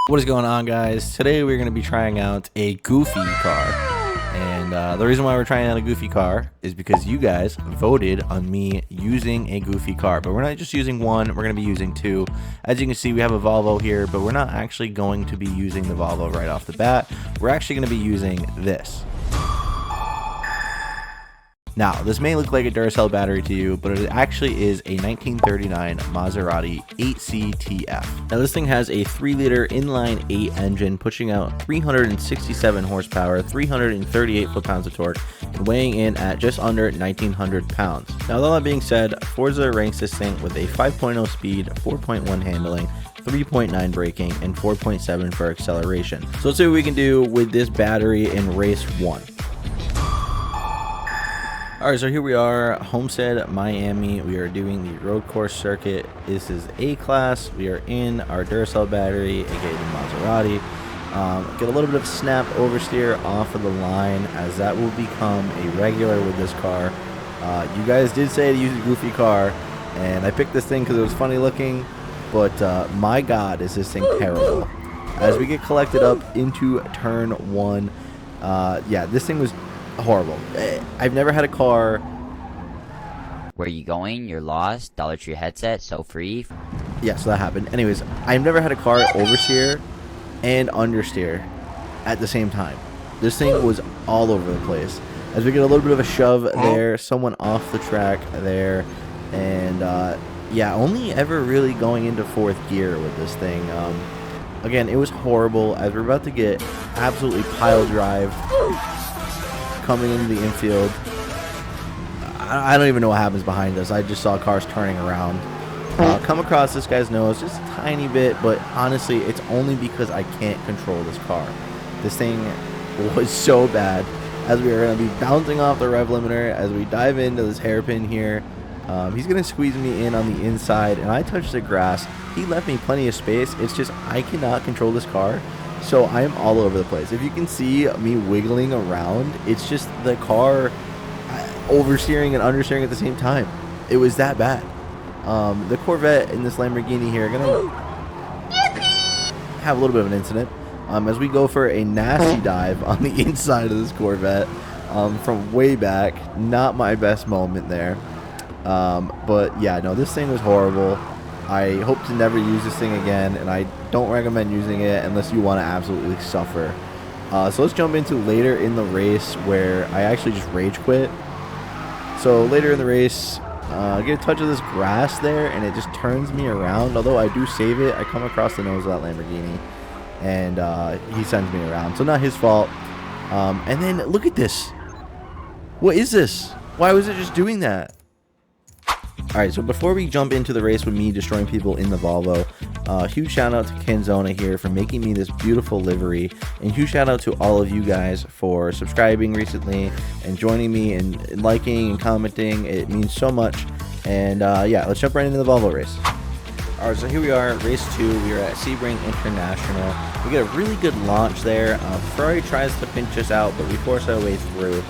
What is going on, guys? Today we're going to be trying out a goofy car, and the reason why we're trying out a goofy car is because you guys voted on me using a goofy car. But we're not just using one, we're going to be using two. As you can see, we have a Volvo here, but we're not actually going to be using the Volvo right off the bat. We're actually going to be using this. Now, this may look like a Duracell battery to you, but it actually is a 1939 Maserati 8CTF. Now, this thing has a 3-liter inline-8 engine, pushing out 367 horsepower, 338 foot-pounds of torque, and weighing in at just under 1,900 pounds. Now, with all that being said, Forza ranks this thing with a 5.0 speed, 4.1 handling, 3.9 braking, and 4.7 for acceleration. So let's see what we can do with this battery in race 1. Alright, so here we are, Homestead, Miami. We are doing the road course circuit. This is A-Class. We are in our Duracell battery, aka the Maserati. Get a little bit of snap oversteer off of the line, as that will become a regular with this car. You guys did say to use a goofy car, and I picked this thing because it was funny looking, but my god, is this thing terrible. As we get collected up into turn 1, yeah, this thing was horrible. I've never had a car. Where you going? You're lost. Dollar Tree headset, so free. Yeah, so that happened. Anyways, I've never had a car oversteer and understeer at the same time. This thing was all over the place. As we get a little bit of a shove there, someone off the track there, and yeah, only ever really going into 4th gear with this thing. Again, it was horrible, as we're about to get absolutely pile drive coming into the infield. I don't even know what happens behind us. I just saw cars turning around. Come across this guy's nose just a tiny bit, but honestly, it's only because I can't control this car. This thing was so bad. As we are going to be bouncing off the rev limiter, as we dive into this hairpin here, he's going to squeeze me in on the inside, and I touched the grass. He left me plenty of space. It's just I cannot control this car. So I'm all over the place. If you can see me wiggling around, it's just the car oversteering and understeering at the same time. It was that bad. The Corvette and this Lamborghini here are going to have a little bit of an incident as we go for a nasty dive on the inside of this Corvette from way back. Not my best moment there. But yeah, no, this thing was horrible. I hope to never use this thing again, and I don't recommend using it unless you want to absolutely suffer. So let's jump into later in the race, where I actually just rage quit. So later in the race, I get a touch of this grass there, and it just turns me around. Although I do save it, I come across the nose of that Lamborghini, and he sends me around. So not his fault. And then look at this. What is this? Why was it just doing that? Alright, so before we jump into the race with me destroying people in the Volvo, huge shout out to Kenzona here for making me this beautiful livery, and huge shout out to all of you guys for subscribing recently and joining me and liking and commenting. It means so much. And yeah, let's jump right into the Volvo race. Alright, so here we are, race 2. We are at Sebring International. We get a really good launch there. Ferrari tries to pinch us out, but we force our way through.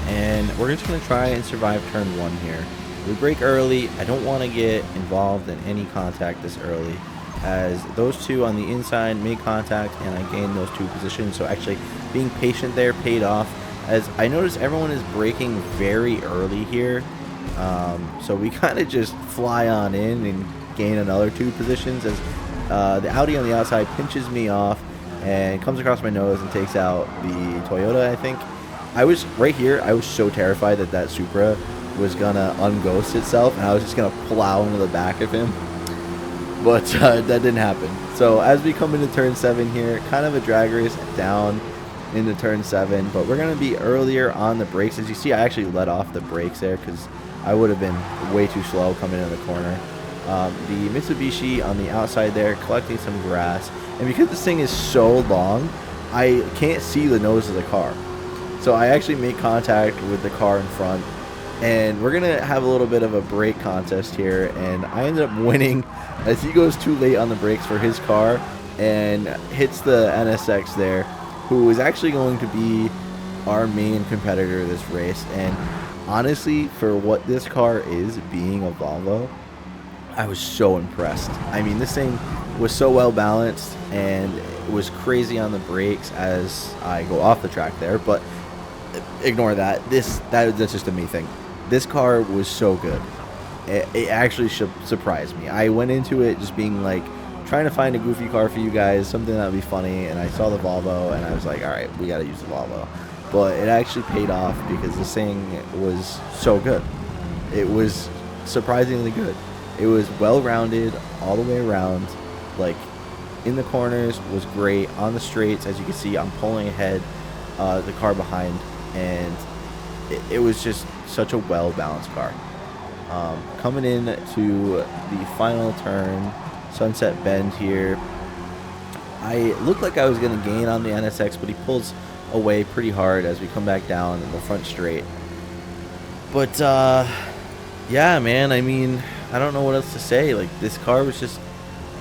And we're just going to try and survive turn 1 here. We brake early. I don't want to get involved in any contact this early, as those two on the inside made contact and I gained those 2 positions. So actually being patient there paid off, as I noticed everyone is braking very early here. So we kind of just fly on in and gain another 2 positions, as the Audi on the outside pinches me off and comes across my nose and takes out the Toyota, I think. I was right here. I was so terrified that that Supra was gonna unghost itself, and I was just gonna plow into the back of him, but that didn't happen. So as we come into turn 7 here, kind of a drag race down into turn 7, but we're gonna be earlier on the brakes. As you see, I actually let off the brakes there because I would have been way too slow coming into the corner. The Mitsubishi on the outside there collecting some grass, and because this thing is so long, I can't see the nose of the car, so I actually make contact with the car in front. And we're going to have a little bit of a brake contest here, and I ended up winning as he goes too late on the brakes for his car and hits the NSX there, who is actually going to be our main competitor this race. And honestly, for what this car is, being a Volvo, I was so impressed. I mean, this thing was so well balanced, and it was crazy on the brakes as I go off the track there. But ignore that. That's just a me thing. This car was so good. It actually surprised me. I went into it just being like, trying to find a goofy car for you guys, something that would be funny, and I saw the Volvo, and I was like, all right, we got to use the Volvo. But it actually paid off because this thing was so good. It was surprisingly good. It was well-rounded all the way around. Like, in the corners was great. On the straights, as you can see, I'm pulling ahead the car behind, and it was just such a well-balanced car. Coming in to the final turn, Sunset Bend here, I looked like I was going to gain on the NSX, but he pulls away pretty hard as we come back down in the front straight. But yeah, man, I mean, I don't know what else to say. Like, this car was just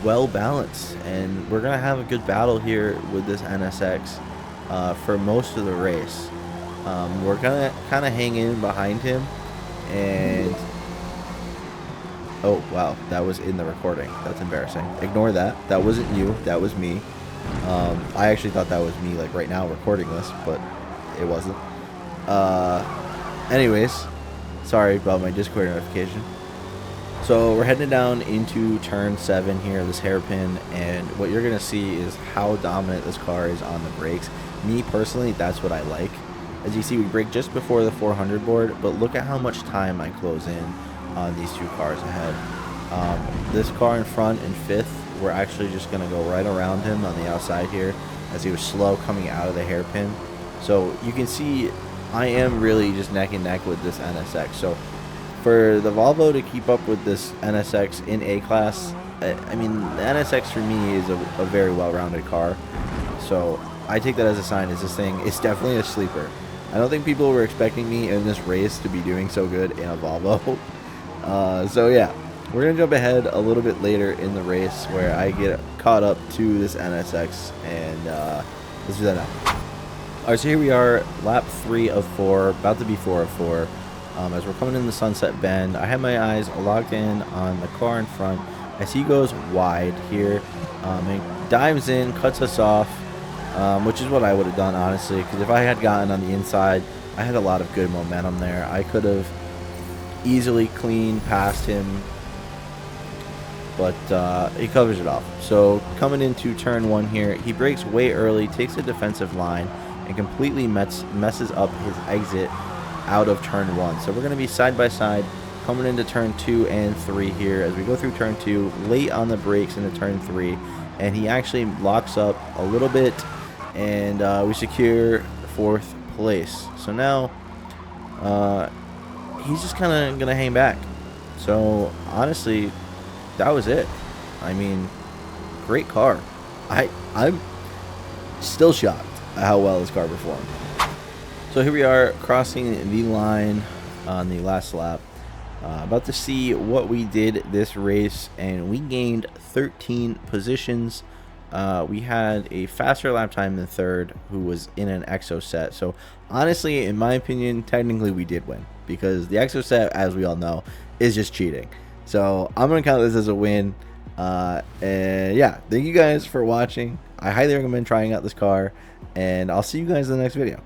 well balanced, and we're gonna have a good battle here with this NSX for most of the race. We're gonna kind of hang in behind him, and oh wow, that was in the recording. That's embarrassing. Ignore that. That wasn't you. That was me. I actually thought that was me, like right now recording this, but it wasn't. Anyways, sorry about my Discord notification. So we're heading down into turn 7 here, this hairpin, and what you're gonna see is how dominant this car is on the brakes. Me personally, that's what I like. As you see, we brake just before the 400 board, but look at how much time I close in on these two cars ahead. This car in front in 5th, we're actually just gonna go right around him on the outside here, as he was slow coming out of the hairpin. So you can see I am really just neck and neck with this NSX. So for the Volvo to keep up with this NSX in A-Class, I mean, the NSX for me is a very well-rounded car. So I take that as a sign as this thing is definitely a sleeper. I don't think people were expecting me in this race to be doing so good in a Volvo. So yeah, we're going to jump ahead a little bit later in the race where I get caught up to this NSX, and let's do that now. Alright, so here we are, lap 3 of 4, about to be 4 of 4. As we're coming in the Sunset Bend, I have my eyes locked in on the car in front as he goes wide here, and dives in, cuts us off, which is what I would have done, honestly, because if I had gotten on the inside, I had a lot of good momentum there. I could have easily cleaned past him, but he covers it off. So coming into turn 1 here, he brakes way early, takes a defensive line, and completely messes up his exit out of turn 1. So we're going to be side by side coming into turn 2 and 3 here as we go through turn 2, late on the brakes into turn 3, and he actually locks up a little bit, and we secure 4th place. So now he's just kind of going to hang back. So honestly, that was it. I mean, great car. I'm still shocked at how well this car performed. So here we are crossing the line on the last lap, about to see what we did this race, and we gained 13 positions. We had a faster lap time than third, who was in an exo set. So honestly, in my opinion, technically we did win, because the exo set, as we all know, is just cheating. So I'm gonna count this as a win. And yeah, thank you guys for watching. I highly recommend trying out this car, and I'll see you guys in the next video.